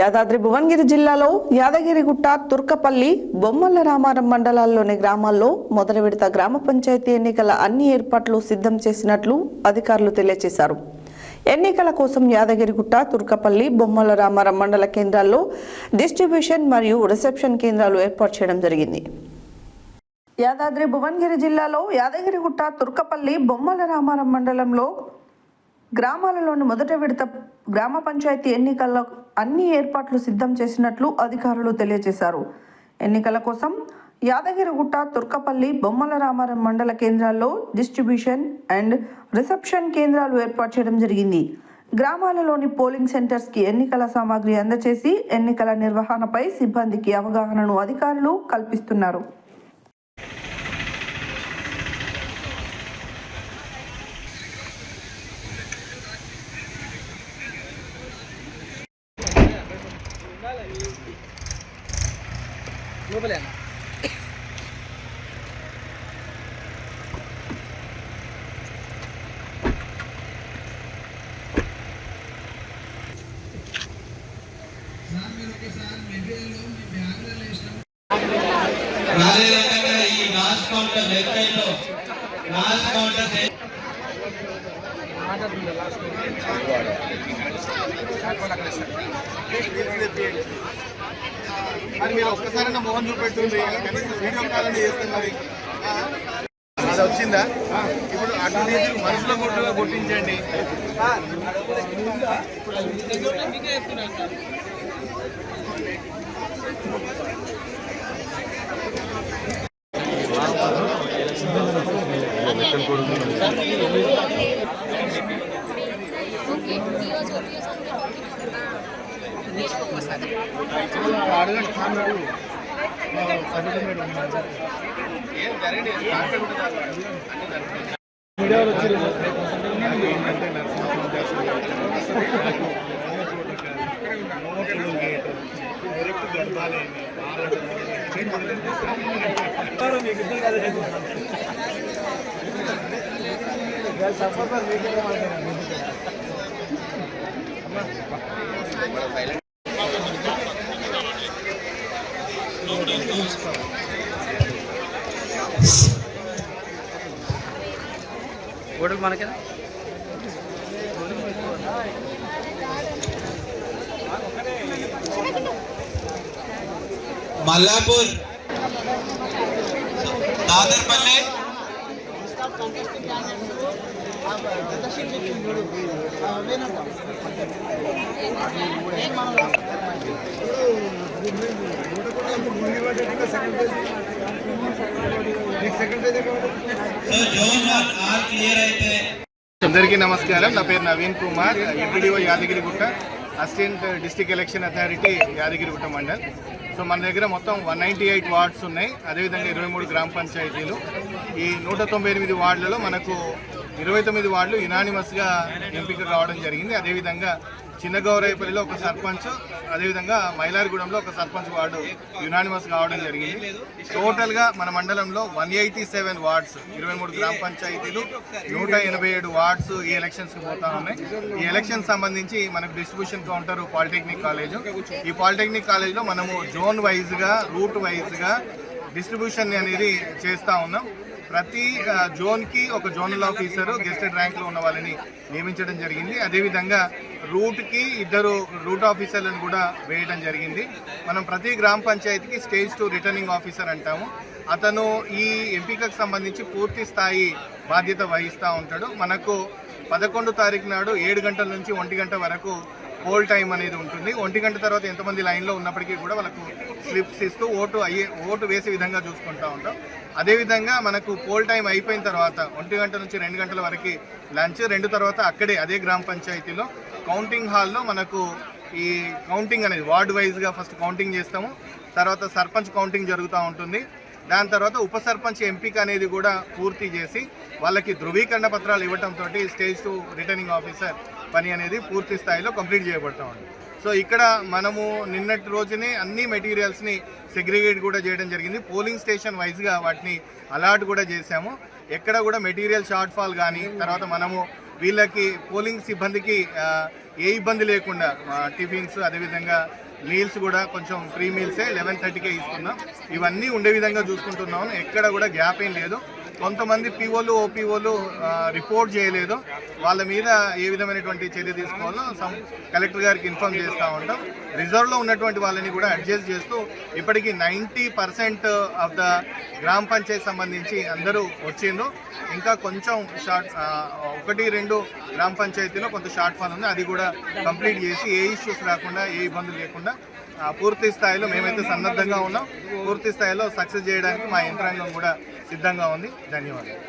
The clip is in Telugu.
యాదాద్రి భువనగిరి జిల్లాలో యాదగిరిగుట్ట, తుర్కపల్లి, బొమ్మల రామారం మండలాల్లోని గ్రామాల్లో మొదటి విడత గ్రామ పంచాయతీ ఎన్నికల అన్ని ఏర్పాట్లు సిద్ధం చేసినట్లు అధికారులు తెలియజేశారు. ఎన్నికల కోసం యాదగిరిగుట్ట, తుర్కపల్లి, బొమ్మల రామారం మండల కేంద్రాల్లో డిస్ట్రిబ్యూషన్ మరియు రిసెప్షన్ కేంద్రాలు ఏర్పాటు చేయడం జరిగింది. యాదాద్రి భువనగిరి జిల్లాలో యాదగిరిగుట్ట, తుర్కపల్లి, బొమ్మల రామారం మండలంలో గ్రామాలలోని మొదటి విడత గ్రామ పంచాయతీ ఎన్నికల్లో అన్ని ఏర్పాట్లు సిద్ధం చేసినట్లు అధికారులు తెలియజేశారు. ఎన్నికల కోసం యాదగిరిగుట్ట, తుర్కపల్లి, బొమ్మల రామారం మండల కేంద్రాల్లో డిస్ట్రిబ్యూషన్ అండ్ రిసెప్షన్ కేంద్రాలు ఏర్పాటు చేయడం జరిగింది. గ్రామాలలోని పోలింగ్ సెంటర్స్కి ఎన్నికల సామాగ్రి అందజేసి ఎన్నికల నిర్వహణపై సిబ్బందికి అవగాహనను అధికారులు కల్పిస్తున్నారు. మీరు ఒక్కసారి నా మోహన్ చూపెట్టుంది వీడియో కాల్ అని చేస్తున్నది అది వచ్చిందా? ఇప్పుడు అటు మనసులో కొట్టుగా కొట్టించండి. ఓటుకు మనకేనా మల్లాపూర్, దాదర్పల్లి, అందరికీ నమస్కారం. నా పేరు Naveen Kumar, MPDO Yadagirigutta, assistant district election authority Yadagirigutta mandal. So మన దగ్గర మొత్తం 198 వార్డ్స్ ఉన్నాయి. అదేవిధంగా 23 గ్రామ పంచాయతీలు. ఈ 198 వార్డులలో మనకు 29 వార్డులు యునానిమస్గా ఎంపిక కావడం జరిగింది. అదేవిధంగా చిన్న గౌరయ్యపల్లిలో ఒక సర్పంచ్, అదేవిధంగా మైలార్గూడెంలో ఒక సర్పంచ్ వార్డు యునానిమస్ కావడం జరిగింది. టోటల్గా మన మండలంలో 187 వార్డ్స్, 23 గ్రామ పంచాయతీలు, 187 వార్డ్స్ ఈ ఎలక్షన్స్కి పోతా ఉన్నాయి. ఈ ఎలక్షన్ సంబంధించి మనకు డిస్ట్రిబ్యూషన్ కౌంటర్ పాలిటెక్నిక్ కాలేజ్. ఈ పాలిటెక్నిక్ కాలేజ్లో మనము జోన్ వైజ్గా, రూట్ వైజ్గా డిస్ట్రిబ్యూషన్ అనేది చేస్తూ ఉన్నాం. ప్రతి జోన్కి ఒక జోనల్ ఆఫీసరు గెస్టెడ్ ర్యాంక్లో ఉన్న వాళ్ళని నియమించడం జరిగింది. అదేవిధంగా రూట్కి 2 రూట్ ఆఫీసర్లను కూడా వేయడం జరిగింది. మనం ప్రతి గ్రామ పంచాయతీకి స్టేజ్ 2 రిటర్నింగ్ ఆఫీసర్ అంటాము. అతను ఈ ఎంపికకు సంబంధించి పూర్తి స్థాయి బాధ్యత వహిస్తూ ఉంటాడు. మనకు 11 తారీఖు నాడు 7 గంటల నుంచి 1 గంట వరకు పోల్ టైం అనేది ఉంటుంది. 1 గంట తర్వాత ఎంతమంది లైన్లో ఉన్నప్పటికీ కూడా వాళ్ళకు స్లిప్స్ ఇస్తూ ఓటు వేసే విధంగా చూసుకుంటూ ఉంటాం. అదేవిధంగా మనకు పోల్ టైం అయిపోయిన తర్వాత 1 గంట నుంచి 2 గంటల వరకు లంచ్, 2 తర్వాత అక్కడే అదే గ్రామ పంచాయతీలో కౌంటింగ్ హాల్లో మనకు ఈ కౌంటింగ్ అనేది వార్డు వైజ్గా ఫస్ట్ కౌంటింగ్ చేస్తాము. తర్వాత సర్పంచ్ కౌంటింగ్ జరుగుతూ ఉంటుంది. దాని తర్వాత ఉప సర్పంచ్ ఎంపిక అనేది కూడా పూర్తి చేసి వాళ్ళకి ధృవీకరణ పత్రాలు ఇవ్వడంతో స్టేజ్ 2 రిటర్నింగ్ ఆఫీసర్ పని అనేది పూర్తి స్థాయిలో కంప్లీట్ చేయబడతా ఉంది. సో ఇక్కడ మనము నిన్నటి రోజునే అన్ని మెటీరియల్స్ని సెగ్రిగేట్ కూడా చేయడం జరిగింది. పోలింగ్ స్టేషన్ వైజ్గా వాటిని అలాట్ కూడా చేశాము. ఎక్కడ కూడా మెటీరియల్ షార్ట్ ఫాల్ కానీ, తర్వాత మనము వీళ్ళకి పోలింగ్ సిబ్బందికి ఏ ఇబ్బంది లేకుండా టిఫిన్స్ అదేవిధంగా మీల్స్ కూడా కొంచెం ప్రీ మీల్సే 11:30కే ఇస్తున్నాం. ఇవన్నీ ఉండే విధంగా చూసుకుంటున్నాం. ఎక్కడ కూడా గ్యాప్ ఏం లేదు. కొంతమంది పీఓలు ఓపీఓలు రిపోర్ట్ చేయలేదు. వాళ్ళ మీద ఏ విధమైనటువంటి చర్య తీసుకోవాలో కలెక్టర్ గారికి ఇన్ఫార్మ్ చేస్తూ ఉంటాం. రిజర్వ్లో ఉన్నటువంటి వాళ్ళని కూడా అడ్జస్ట్ చేస్తూ ఇప్పటికీ 90% ఆఫ్ ద గ్రామ పంచాయతీ సంబంధించి అందరూ వచ్చిండ్రు. ఇంకా కొంచెం 1-2 గ్రామ పంచాయతీలో కొంత షార్ట్ ఫాల్ ఉంది. అది కూడా కంప్లీట్ చేసి ఏ ఇష్యూస్ రాకుండా ఏ ఇబ్బందులు లేకుండా పూర్తి స్థాయిలో మేమైతే సన్నద్ధంగా ఉన్నాం. పూర్తి స్థాయిలో సక్సెస్ చేయడానికి మా యంత్రాంగం కూడా సిద్ధంగా ఉంది. ధన్యవాదాలు.